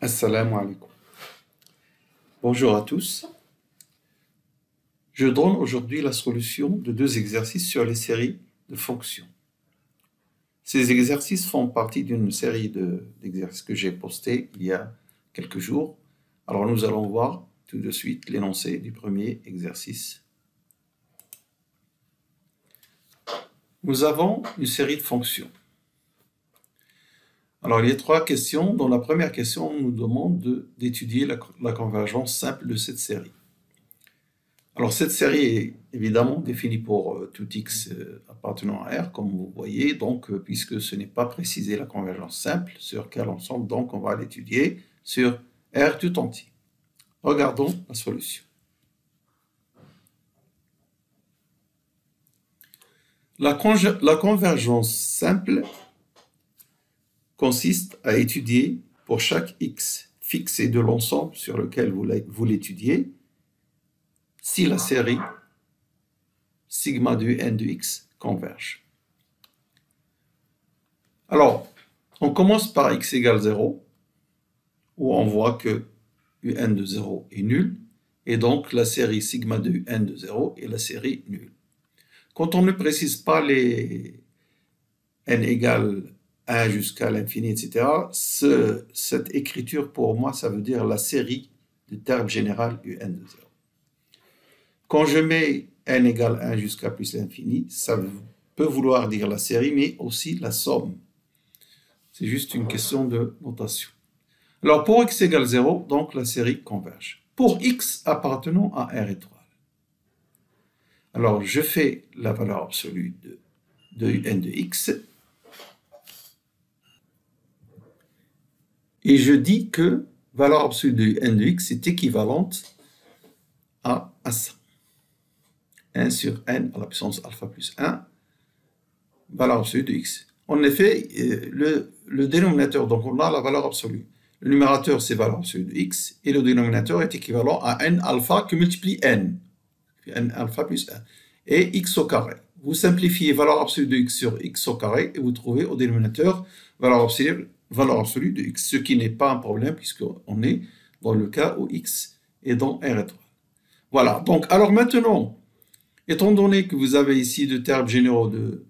Assalamu alaikum. Bonjour à tous. Je donne aujourd'hui la solution de deux exercices sur les séries de fonctions. Ces exercices font partie d'une série d'exercices que j'ai postés il y a quelques jours. Alors nous allons voir tout de suite l'énoncé du premier exercice. Nous avons une série de fonctions. Alors, il y a trois questions. Dans la première question, on nous demande d'étudier la convergence simple de cette série. Alors, cette série est évidemment définie pour tout x appartenant à R, comme vous voyez. Donc, puisque ce n'est pas précisé la convergence simple, sur quel ensemble, donc on va l'étudier sur R tout entier. Regardons la solution. La convergence simple consiste à étudier pour chaque x fixé de l'ensemble sur lequel vous l'étudiez, si la série sigma de n de x converge. Alors, on commence par x égale 0, où on voit que un de 0 est nul, et donc la série sigma de n de 0 est la série nulle. Quand on ne précise pas les n égale 1 jusqu'à l'infini, etc., cette écriture, pour moi, ça veut dire la série du terme général un de 0. Quand je mets n égale 1 jusqu'à plus l'infini, ça peut vouloir dire la série, mais aussi la somme. C'est juste une question de notation. Alors, pour x égale 0, donc la série converge. Pour x appartenant à R étoile. Alors, je fais la valeur absolue de n de x, et je dis que valeur absolue de n de x est équivalente à ça. 1 sur n à la puissance alpha plus 1, valeur absolue de x. En effet, le dénominateur, donc on a la valeur absolue. Le numérateur, c'est valeur absolue de x, et le dénominateur est équivalent à n alpha que multiplie n alpha plus 1, et x au carré. Vous simplifiez valeur absolue de x sur x au carré, et vous trouvez au dénominateur valeur absolue de x, ce qui n'est pas un problème puisqu'on est dans le cas où x est dans R étoile. Voilà, donc alors maintenant, étant donné que vous avez ici deux termes généraux de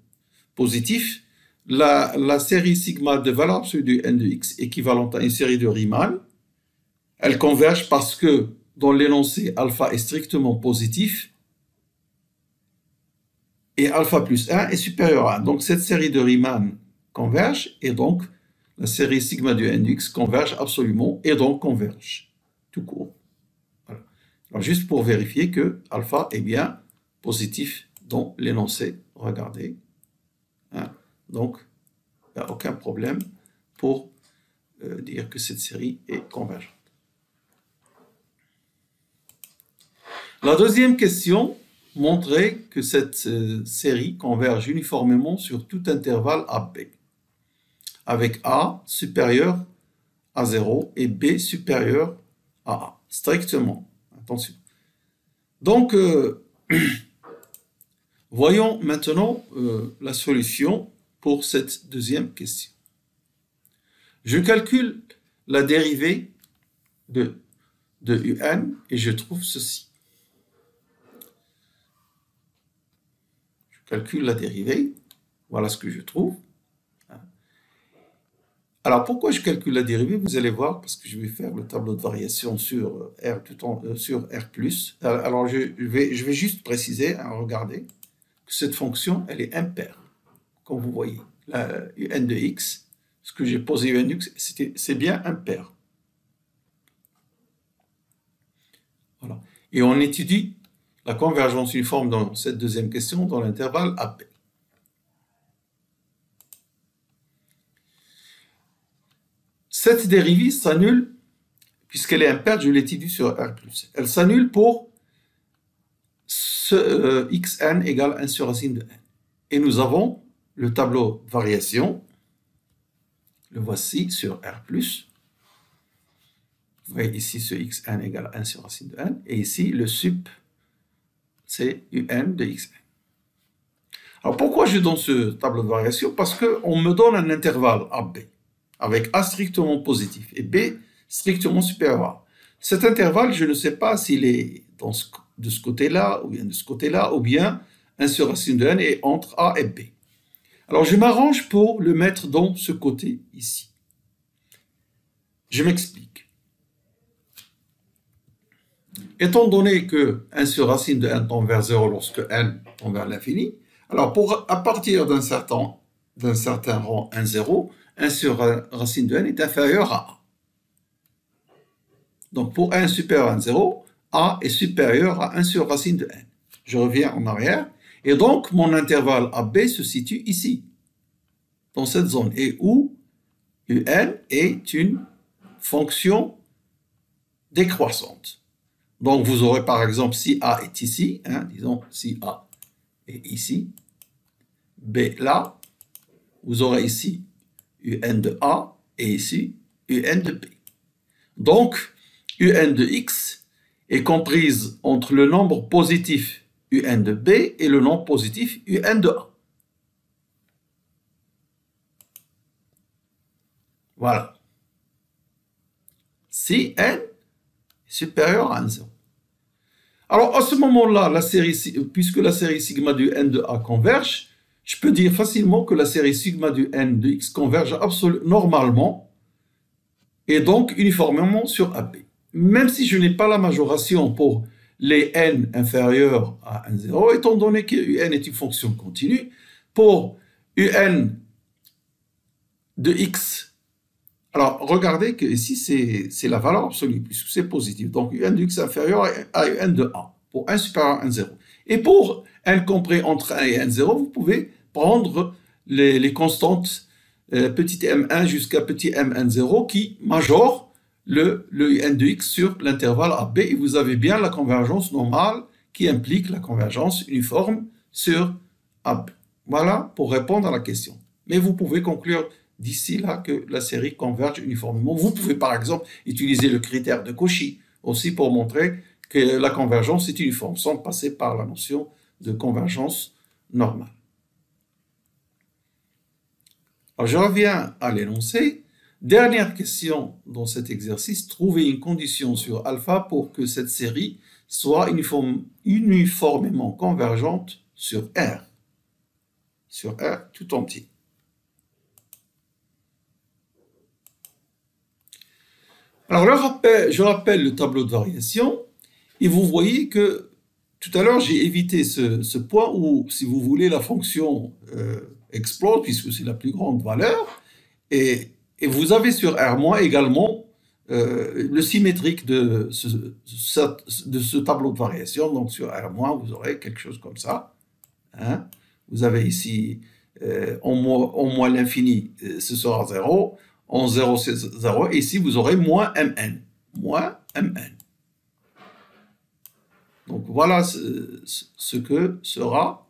positifs, la série sigma de valeur absolue de n de x équivalente à une série de Riemann, elle converge parce que dans l'énoncé alpha est strictement positif et alpha plus 1 est supérieur à 1. Donc cette série de Riemann converge et donc la série sigma de n de x converge absolument et donc converge tout court. Voilà. Alors juste pour vérifier que alpha est bien positif dans l'énoncé. Regardez. Hein? Donc, il n'y a aucun problème pour dire que cette série est convergente. La deuxième question montrait que cette série converge uniformément sur tout intervalle AB, avec A supérieur à 0 et B supérieur à A, strictement. Attention. Donc, voyons maintenant la solution pour cette deuxième question. Je calcule la dérivée de un et je trouve ceci. Je calcule la dérivée, voilà ce que je trouve. Alors, pourquoi je calcule la dérivée? Vous allez voir, parce que je vais faire le tableau de variation sur R+. Alors, je vais juste préciser, hein, regardez, que cette fonction, elle est impaire. Comme vous voyez, la un de x, ce que j'ai posé un de x, c'est bien impair. Voilà. Et on étudie la convergence uniforme dans cette deuxième question dans l'intervalle AB. Cette dérivée s'annule, puisqu'elle est impaire, je l'étudie sur R+. Elle s'annule pour xn égale 1 sur racine de n. Et nous avons le tableau de variation, le voici sur R+. Vous voyez ici ce xn égale 1 sur racine de n, et ici le sup, c'est un de xn. Alors pourquoi je donne ce tableau de variation? Parce qu'on me donne un intervalle AB, avec A strictement positif, et B strictement supérieur à A. Cet intervalle, je ne sais pas s'il est de ce côté-là, ou bien de ce côté-là, ou bien 1 sur racine de n est entre A et B. Alors, je m'arrange pour le mettre dans ce côté ici. Je m'explique. Étant donné que 1 sur racine de n tend vers 0 lorsque n tend vers l'infini, alors à partir d'un certain rang 1, 0, 1 sur racine de n est inférieur à A. Donc pour n supérieur à 0, A est supérieur à 1 sur racine de n. Je reviens en arrière, et donc mon intervalle AB se situe ici, dans cette zone, et où UN est une fonction décroissante. Donc vous aurez par exemple, si A est ici, disons si A est ici, B là, vous aurez ici UN de A et ici UN de B. Donc, UN de X est comprise entre le nombre positif UN de B et le nombre positif UN de A. Voilà. Si n est supérieur à 0. Alors, à ce moment-là, puisque la série sigma du n de A converge, je peux dire facilement que la série sigma du n de X converge normalement et donc uniformément sur AB. Même si je n'ai pas la majoration pour les n inférieurs à 1,0, étant donné que UN est une fonction continue, pour UN de X, alors regardez que ici c'est la valeur absolue, puisque c'est positif. Donc UN de X inférieur à UN de A, pour 1 supérieur à 1,0. Et pour n compris entre 1 et 1,0, vous pouvez prendre les constantes petit m1 jusqu'à petit m1,0 qui majorent le UN de X sur l'intervalle AB, et vous avez bien la convergence normale qui implique la convergence uniforme sur AB. Voilà pour répondre à la question. Mais vous pouvez conclure d'ici là que la série converge uniformément. Vous pouvez par exemple utiliser le critère de Cauchy aussi pour montrer que la convergence est uniforme, sans passer par la notion de convergence normale. Alors je reviens à l'énoncé. Dernière question dans cet exercice, trouver une condition sur alpha pour que cette série soit uniformément convergente sur R. Sur R tout entier. Alors je rappelle le tableau de variation, et vous voyez que tout à l'heure j'ai évité ce point où, si vous voulez, la fonction explose, puisque c'est la plus grande valeur, et vous avez sur R- également le symétrique de ce tableau de variation. Donc sur R-, vous aurez quelque chose comme ça. Vous avez ici en moins l'infini, ce sera 0. En 0, c'est 0. Et ici, vous aurez moins mn. Moins mn. Donc voilà ce que sera.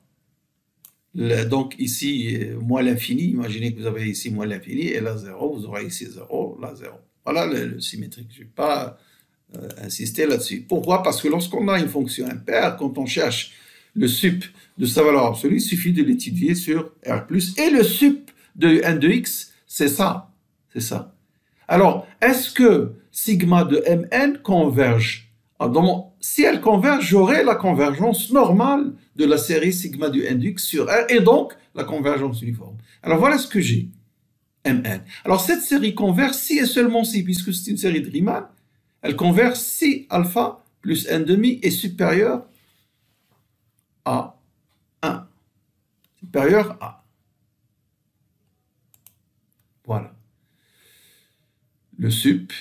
Donc ici, moins l'infini. Imaginez que vous avez ici moins l'infini. Et là, 0. Vous aurez ici 0. Là, 0. Voilà le symétrique. Je ne vais pas insister là-dessus. Pourquoi? Parce que lorsqu'on a une fonction impaire, quand on cherche le sup de sa valeur absolue, il suffit de l'étudier sur R+. Et le sup de n de x, c'est ça. C'est ça. Alors, est-ce que sigma de mn converge? Donc, si elle converge, j'aurai la convergence normale de la série sigma du n de x sur R, et donc la convergence uniforme. Alors, voilà ce que j'ai, mn. Alors, cette série converge si et seulement si, puisque c'est une série de Riemann, elle converge si alpha plus n demi est supérieur à 1. Supérieur à. Voilà. Le sup,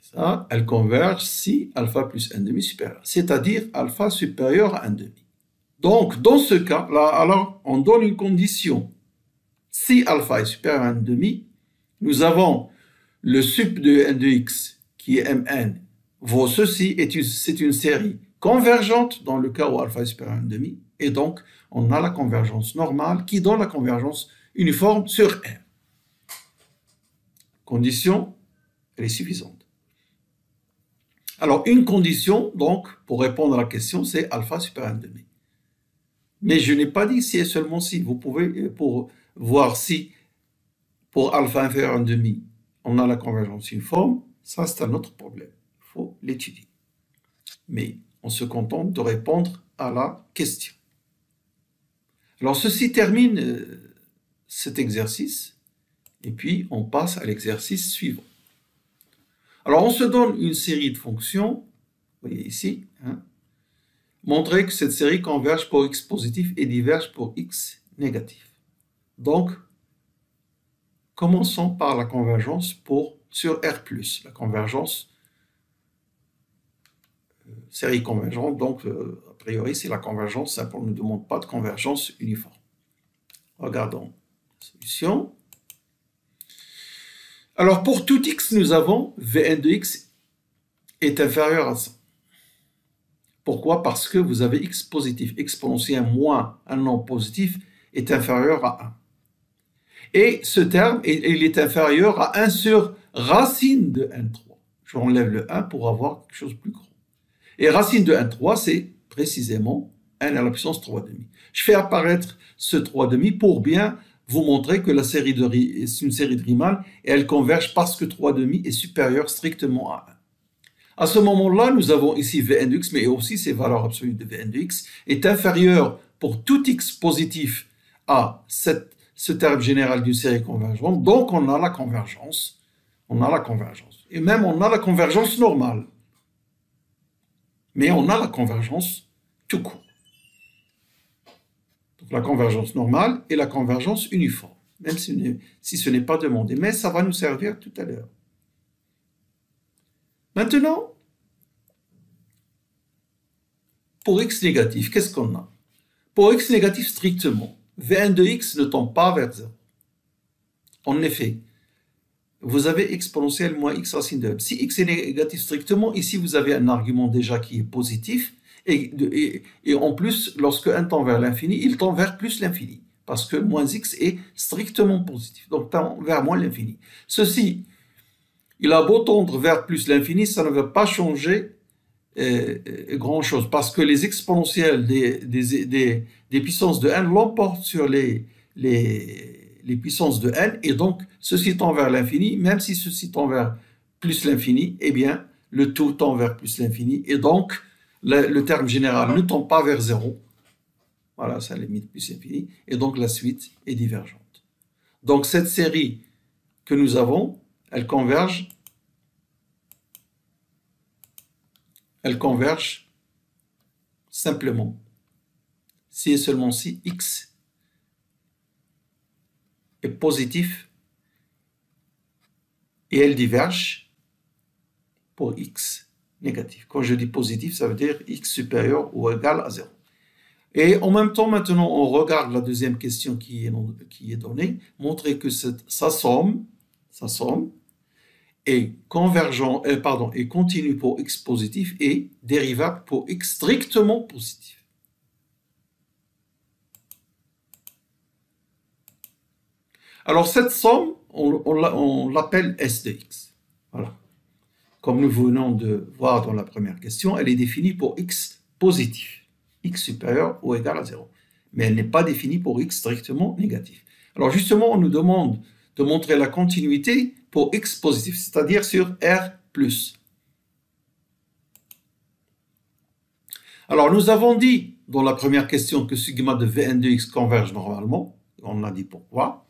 ça, elle converge si alpha plus n demi supérieur, c'est-à-dire alpha supérieur à 1 demi. Donc, dans ce cas, là, alors, on donne une condition. Si alpha est supérieur à 1 demi, nous avons le sup de n de x, qui est mn, vaut ceci, c'est une série convergente dans le cas où alpha est supérieur à 1 demi, et donc, on a la convergence normale qui donne la convergence uniforme sur R. Condition, elle est suffisante. Alors, une condition, donc, pour répondre à la question, c'est alpha supérieur à 1 demi. Mais je n'ai pas dit si et seulement si. Vous pouvez, pour voir si, pour alpha inférieur à 1 demi, on a la convergence uniforme, Ça, c'est un autre problème. Il faut l'étudier. Mais on se contente de répondre à la question. Alors, ceci termine cet exercice. Et puis, on passe à l'exercice suivant. Alors, on se donne une série de fonctions. Vous voyez ici. Montrer que cette série converge pour x positif et diverge pour x négatif. Donc, commençons par la convergence sur R+. La convergence, série convergente, donc a priori c'est la convergence simple, on ne demande pas de convergence uniforme. Regardons la solution. Alors pour tout x, nous avons Vn de x est inférieur à 100. Pourquoi? Parce que vous avez x positif, exponentiel moins un nombre positif est inférieur à 1. Et ce terme, il est inférieur à 1 sur racine de n3. J'enlève le 1 pour avoir quelque chose de plus grand. Et racine de n3, c'est précisément n à la puissance 3,5. Je fais apparaître ce 3,5 pour bien vous montrer que la série c'est une série de Riemann et elle converge parce que 3,5 est supérieur strictement à 1. À ce moment-là, nous avons ici Vn de x, mais aussi ces valeurs absolues de Vn de x est inférieure pour tout x positif à ce terme général d'une série convergente. Donc, on a la convergence. On a la convergence. Et même, on a la convergence normale. Mais on a la convergence tout court. Donc, la convergence normale et la convergence uniforme, même si ce n'est pas demandé. Mais ça va nous servir tout à l'heure. Maintenant, pour x négatif, qu'est-ce qu'on a? Pour x négatif strictement, Vn de x ne tend pas vers 0. En effet, vous avez exponentielle moins x racine de m. Si x est négatif strictement, ici vous avez un argument déjà qui est positif, et en plus, lorsque n tend vers l'infini, il tend vers plus l'infini, parce que moins x est strictement positif, donc tend vers moins l'infini. Ceci, il a beau tendre vers plus l'infini, ça ne va pas changer grand-chose, parce que les exponentielles des puissances de n l'emportent sur les puissances de n, et donc ceci tend vers l'infini, même si ceci tend vers plus l'infini, eh bien, le tout tend vers plus l'infini, et donc le terme général ne tend pas vers 0. Voilà, ça limite plus l'infini, et donc la suite est divergente. Donc cette série que nous avons, elle converge simplement si et seulement si x est positif et elle diverge pour x négatif. Quand je dis positif, ça veut dire x supérieur ou égal à 0. Et en même temps, maintenant, on regarde la deuxième question qui est donnée, montrer que sa somme est convergent, est continue pour x positif et dérivable pour x strictement positif. Alors cette somme, on l'appelle S de x. Voilà. Comme nous venons de voir dans la première question, elle est définie pour x positif, x supérieur ou égal à 0. Mais elle n'est pas définie pour x strictement négatif. Alors justement, on nous demande de montrer la continuité pour x positif, c'est-à-dire sur R+. Alors nous avons dit dans la première question que sigma de Vn de x converge normalement. On a dit pourquoi.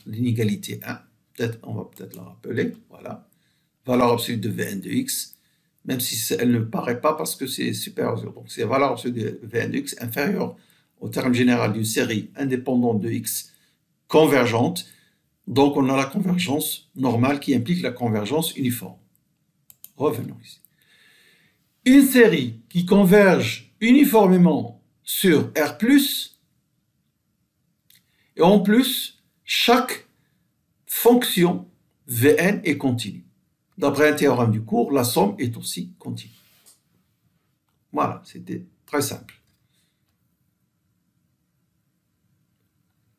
L'inégalité 1, on va peut-être la rappeler, voilà, valeur absolue de Vn de x, même si elle ne paraît pas parce que c'est supérieur à 0. Donc c'est la valeur absolue de Vn de x inférieure au terme général d'une série indépendante de x convergente, donc on a la convergence normale qui implique la convergence uniforme. Revenons ici. Une série qui converge uniformément sur R+, et en plus, chaque fonction Vn est continue. D'après un théorème du cours, la somme est aussi continue. Voilà, c'était très simple.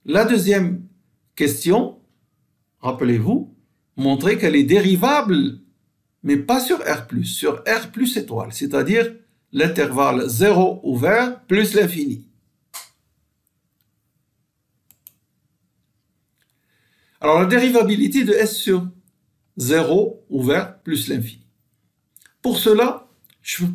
La deuxième question, rappelez-vous, montrer qu'elle est dérivable, mais pas sur R+, sur R plus étoile, c'est-à-dire l'intervalle 0 ouvert plus l'infini. Alors, la dérivabilité de S sur 0 ouvert plus l'infini. Pour cela, je ne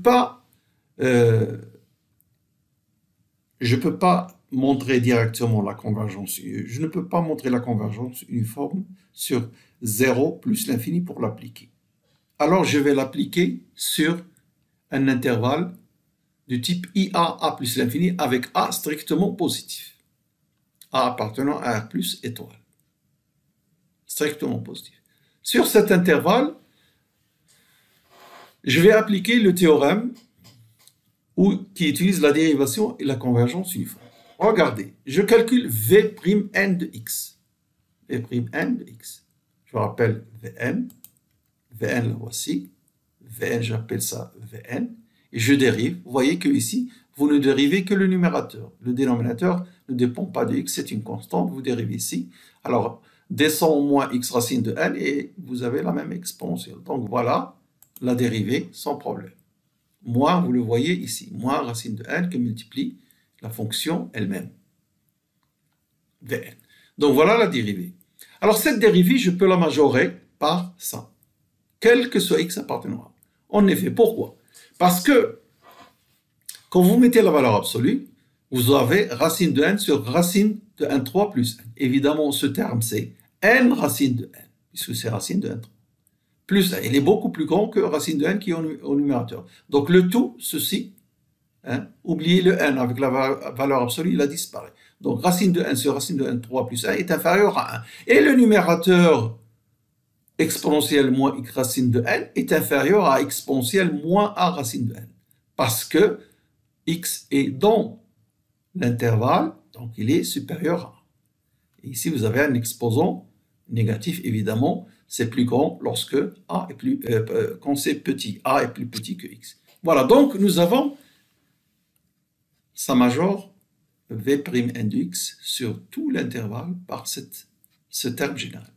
peux pas montrer directement la convergence. Je ne peux pas montrer la convergence uniforme sur 0 plus l'infini pour l'appliquer. Alors, je vais l'appliquer sur un intervalle du type IA, A plus l'infini, avec A strictement positif. A appartenant à R plus étoile. Strictement positif. Sur cet intervalle, je vais appliquer le théorème qui utilise la dérivation et la convergence uniforme. Regardez, je calcule V'N de x. V'N de x. Je vous rappelle Vn. Vn, la voici. Vn, j'appelle ça Vn. Et je dérive. Vous voyez que ici, vous ne dérivez que le numérateur. Le dénominateur ne dépend pas de x, c'est une constante. Vous dérivez ici. Alors, descend au moins x racine de n et vous avez la même exponentielle. Donc voilà la dérivée sans problème. Moins, vous le voyez ici, moins racine de n qui multiplie la fonction elle-même. Vn. Donc voilà la dérivée. Alors cette dérivée, je peux la majorer par ça. Quel que soit x appartenant à. En effet, pourquoi? Parce que quand vous mettez la valeur absolue, vous avez racine de n sur racine de n3 plus n. Évidemment, ce terme, c'est n racine de n, puisque c'est racine de n3. Plus n, il est beaucoup plus grand que racine de n qui est au numérateur. Donc le tout, ceci, oubliez le n avec la valeur absolue, il a disparu. Donc racine de n sur racine de n3 plus 1 est inférieur à 1. Et le numérateur exponentielle moins x racine de n est inférieur à exponentielle moins a racine de n. Parce que x est dans l'intervalle, donc il est supérieur à 1. Et ici, vous avez un exposant négatif, évidemment, c'est plus grand lorsque a est plus, quand c'est petit, a est plus petit que x. Voilà, donc nous avons sa major V'N de x sur tout l'intervalle par ce terme général,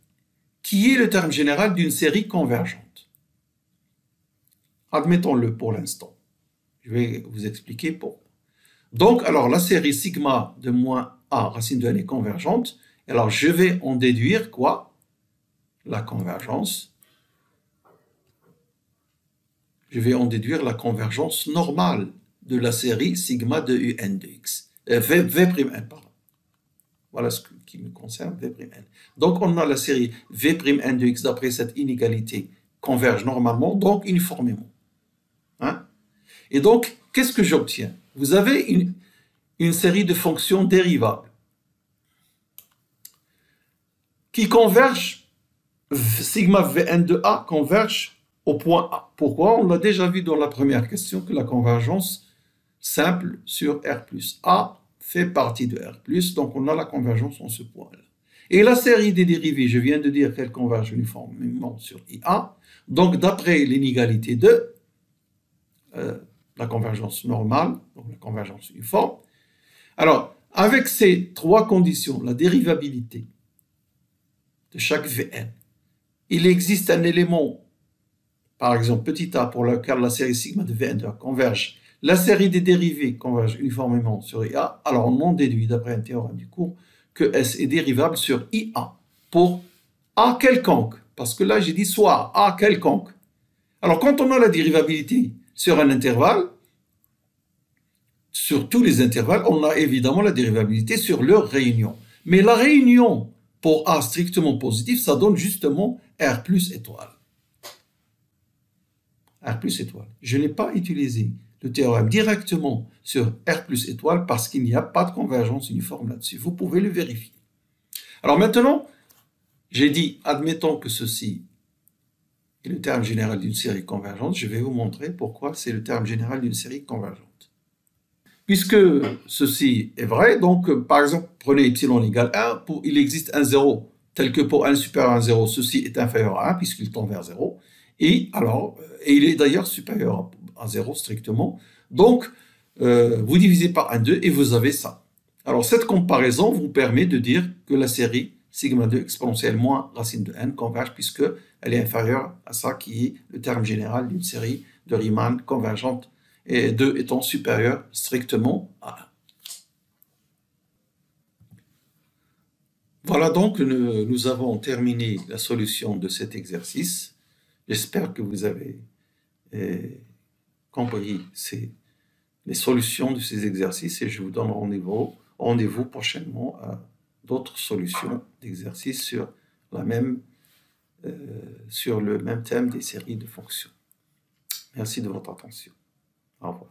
qui est le terme général d'une série convergente. Admettons-le pour l'instant. Je vais vous expliquer pourquoi. Donc, alors, la série sigma de moins a racine de n est convergente. Alors, je vais en déduire quoi? La convergence. Je vais en déduire la convergence normale de la série sigma de un de x. V'N, pardon. Voilà ce qui me concerne, V'N. Donc, on a la série V'N de x d'après cette inégalité converge normalement, donc uniformément. Hein? Et donc, qu'est-ce que j'obtiens? Vous avez une série de fonctions dérivables qui convergent, sigma Vn de A converge au point A. Pourquoi? On l'a déjà vu dans la première question que la convergence simple sur R plus A fait partie de R plus, donc on a la convergence en ce point-là. Et la série des dérivées, je viens de dire qu'elle converge uniformément sur IA, donc d'après l'inégalité de la convergence normale, donc la convergence uniforme. Alors, avec ces trois conditions, la dérivabilité de chaque Vn, il existe un élément, par exemple petit a, pour lequel la série sigma de Vn converge. La série des dérivées converge uniformément sur IA, alors on en déduit, d'après un théorème du cours, que S est dérivable sur IA pour A quelconque, parce que là j'ai dit soit A quelconque. Alors quand on a la dérivabilité sur un intervalle, sur tous les intervalles, on a évidemment la dérivabilité sur leur réunion. Mais la réunion pour A strictement positif, ça donne justement R plus étoile. R plus étoile. Je n'ai pas utilisé le théorème directement sur R plus étoile parce qu'il n'y a pas de convergence uniforme là-dessus. Vous pouvez le vérifier. Alors maintenant, j'ai dit, admettons que ceci est le terme général d'une série convergente. Je vais vous montrer pourquoi c'est le terme général d'une série convergente. Puisque ceci est vrai, donc par exemple, prenez epsilon égale 1, il existe un 0, tel que pour n supérieur à 0, ceci est inférieur à 1, puisqu'il tend vers 0, et il est d'ailleurs supérieur à 0 strictement, donc vous divisez par 1, 2, et vous avez ça. Alors cette comparaison vous permet de dire que la série sigma 2 exponentielle moins racine de n converge, puisqu'elle est inférieure à ça qui est le terme général d'une série de Riemann convergente, et 2 étant supérieur strictement à 1. Voilà donc, nous avons terminé la solution de cet exercice. J'espère que vous avez compris les solutions de ces exercices et je vous donne rendez-vous prochainement à d'autres solutions d'exercices sur le même thème des séries de fonctions. Merci de votre attention. Au revoir.